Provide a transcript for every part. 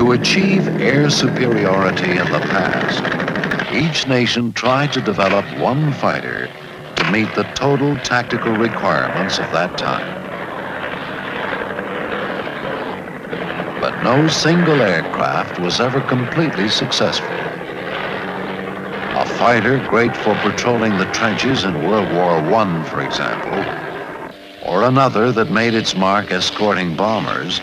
To achieve air superiority in the past, each nation tried to develop one fighter to meet the total tactical requirements of that time. But no single aircraft was ever completely successful. A fighter great for patrolling the trenches in World War I, for example, or another that made its mark escorting bombers,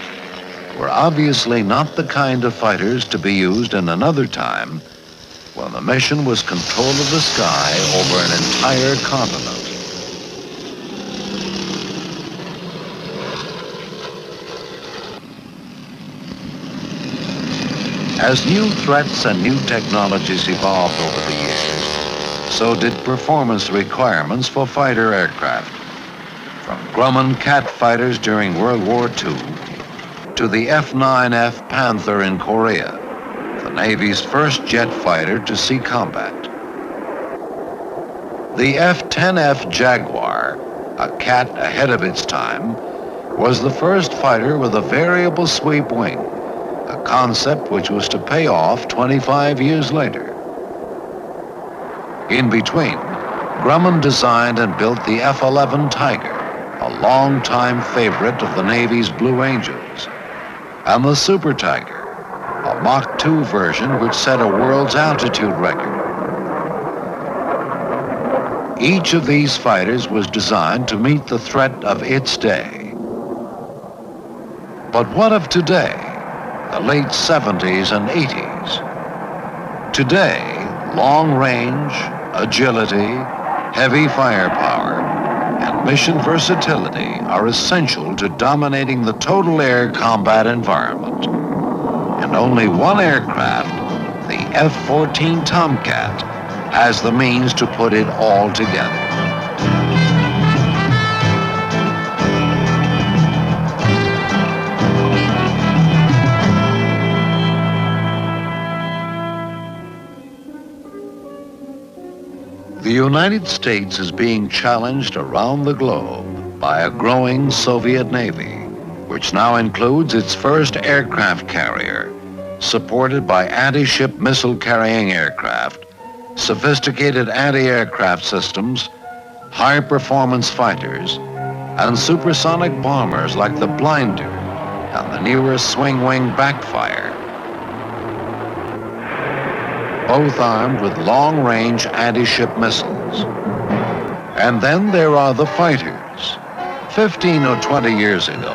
were obviously not the kind of fighters to be used in another time when the mission was control of the sky over an entire continent. As new threats and new technologies evolved over the years, so did performance requirements for fighter aircraft. From Grumman cat fighters during World War II to the F9F Panther in Korea, the Navy's first jet fighter to see combat. The F-10F Jaguar, a cat ahead of its time, was the first fighter with a variable sweep wing, a concept which was to pay off 25 years later. In between, Grumman designed and built the F-11 Tiger, a long-time favorite of the Navy's Blue Angels, and the Super Tiger, a Mach 2 version which set a world's altitude record. Each of these fighters was designed to meet the threat of its day. But what of today, the late 70s and 80s? Today, long range, agility, heavy firepower, and mission versatility are essential to dominating the total air combat environment. And only one aircraft, the F-14 Tomcat, has the means to put it all together. The United States is being challenged around the globe by a growing Soviet Navy, which now includes its first aircraft carrier, supported by anti-ship missile-carrying aircraft, sophisticated anti-aircraft systems, high-performance fighters, and supersonic bombers like the Blinder and the newer swing-wing backfire, both armed with long-range anti-ship missiles. And then there are the fighters. 15 or 20 years ago,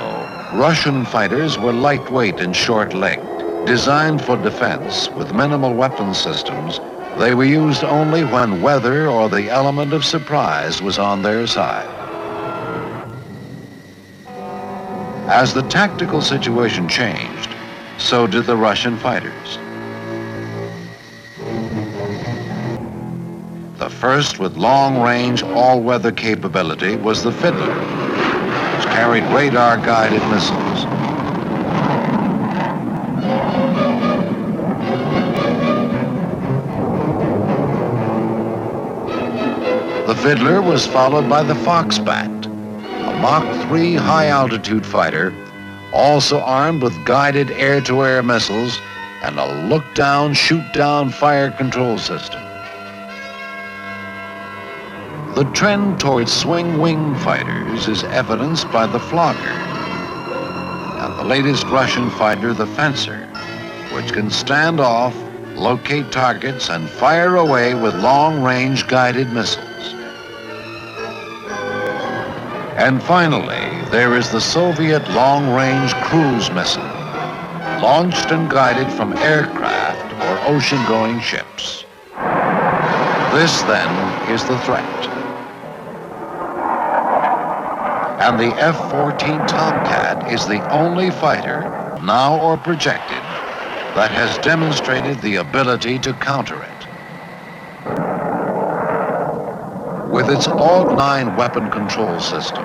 Russian fighters were lightweight and short-legged, designed for defense with minimal weapon systems. They were used only when weather or the element of surprise was on their side. As the tactical situation changed, so did the Russian fighters. The first with long-range, all-weather capability was the Fiddler, which carried radar-guided missiles. The Fiddler was followed by the Foxbat, a Mach 3 high-altitude fighter, also armed with guided air-to-air missiles and a look-down, shoot-down fire control system. The trend towards swing-wing fighters is evidenced by the Flogger and the latest Russian fighter, the Fencer, which can stand off, locate targets, and fire away with long-range guided missiles. And finally, there is the Soviet long-range cruise missile, launched and guided from aircraft or ocean-going ships. This, then, is the threat. And the F-14 Tomcat is the only fighter, now or projected, that has demonstrated the ability to counter it. With its AUG-9 weapon control system,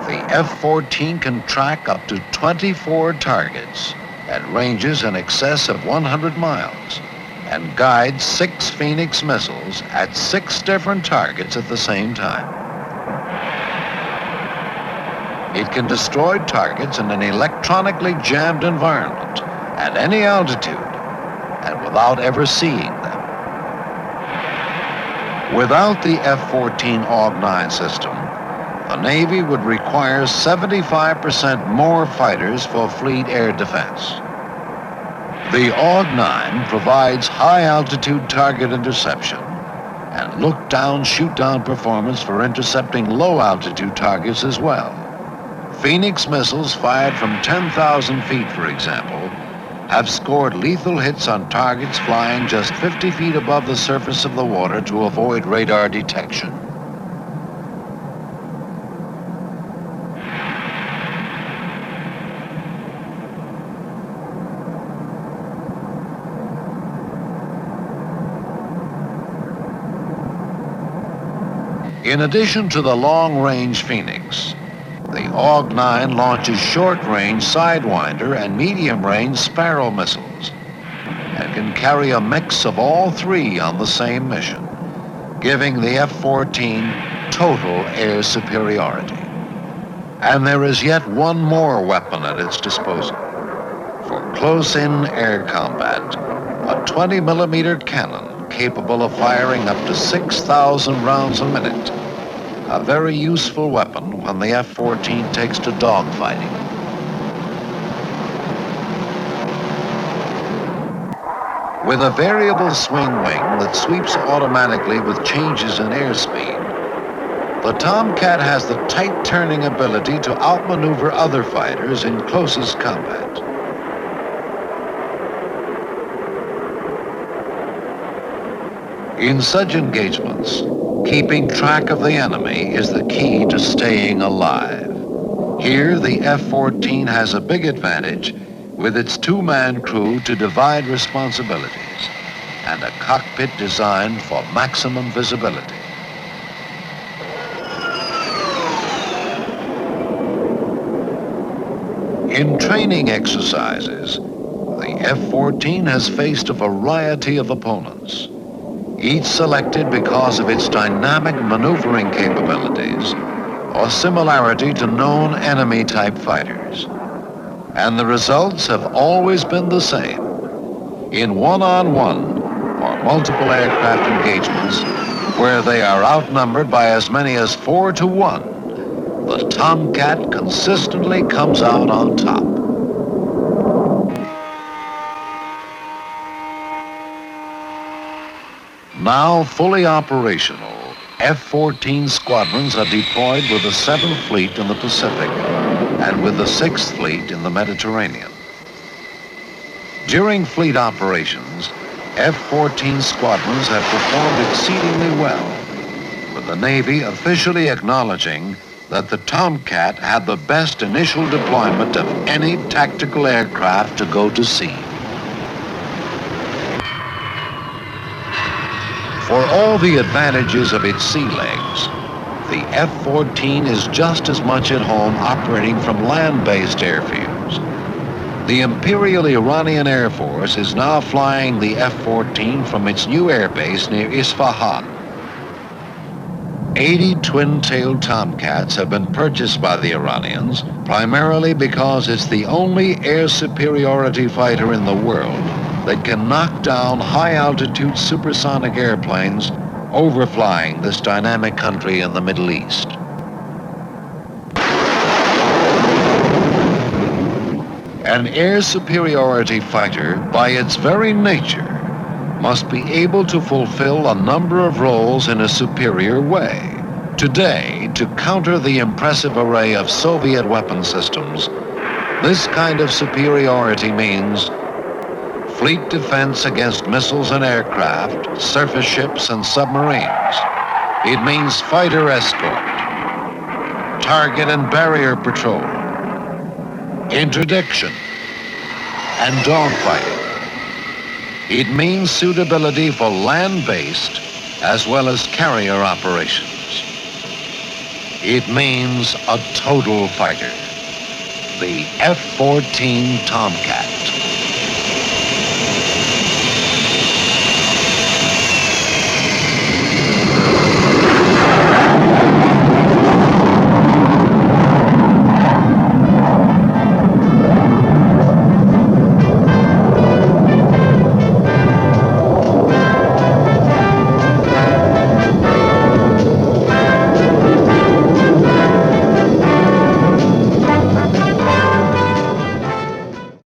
the F-14 can track up to 24 targets at ranges in excess of 100 miles and guide 6 Phoenix missiles at 6 different targets at the same time. It can destroy targets in an electronically jammed environment at any altitude and without ever seeing them. Without the F-14 AWG-9 system, the Navy would require 75% more fighters for fleet air defense. The AWG-9 provides high-altitude target interception and look-down, shoot-down performance for intercepting low-altitude targets as well. Phoenix missiles fired from 10,000 feet, for example, have scored lethal hits on targets flying just 50 feet above the surface of the water to avoid radar detection. In addition to the long-range Phoenix, the AWG-9 launches short-range Sidewinder and medium-range Sparrow missiles and can carry a mix of all three on the same mission, giving the F-14 total air superiority. And there is yet one more weapon at its disposal. For close-in air combat, a 20-millimeter cannon capable of firing up to 6,000 rounds a minute. A very useful weapon when the F-14 takes to dogfighting. With a variable swing wing that sweeps automatically with changes in airspeed, the Tomcat has the tight turning ability to outmaneuver other fighters in closest combat. In such engagements, keeping track of the enemy is the key to staying alive. Here, the F-14 has a big advantage with its two-man crew to divide responsibilities and a cockpit designed for maximum visibility. In training exercises, the F-14 has faced a variety of opponents, each selected because of its dynamic maneuvering capabilities or similarity to known enemy-type fighters. And the results have always been the same. In one-on-one or multiple aircraft engagements, where they are outnumbered by as many as 4 to 1, the Tomcat consistently comes out on top. Now fully operational, F-14 squadrons are deployed with the 7th Fleet in the Pacific and with the 6th Fleet in the Mediterranean. During fleet operations, F-14 squadrons have performed exceedingly well, with the Navy officially acknowledging that the Tomcat had the best initial deployment of any tactical aircraft to go to sea. For all the advantages of its sea legs, the F-14 is just as much at home operating from land-based airfields. The Imperial Iranian Air Force is now flying the F-14 from its new airbase near Isfahan. 80 twin-tailed Tomcats have been purchased by the Iranians, primarily because it's the only air superiority fighter in the world that can knock down high-altitude supersonic airplanes overflying this dynamic country in the Middle East. An air superiority fighter, by its very nature, must be able to fulfill a number of roles in a superior way. Today, to counter the impressive array of Soviet weapon systems, this kind of superiority means fleet defense against missiles and aircraft, surface ships and submarines. It means fighter escort, target and barrier patrol, interdiction, and dogfighting. It means suitability for land-based as well as carrier operations. It means a total fighter, the F-14 Tomcat.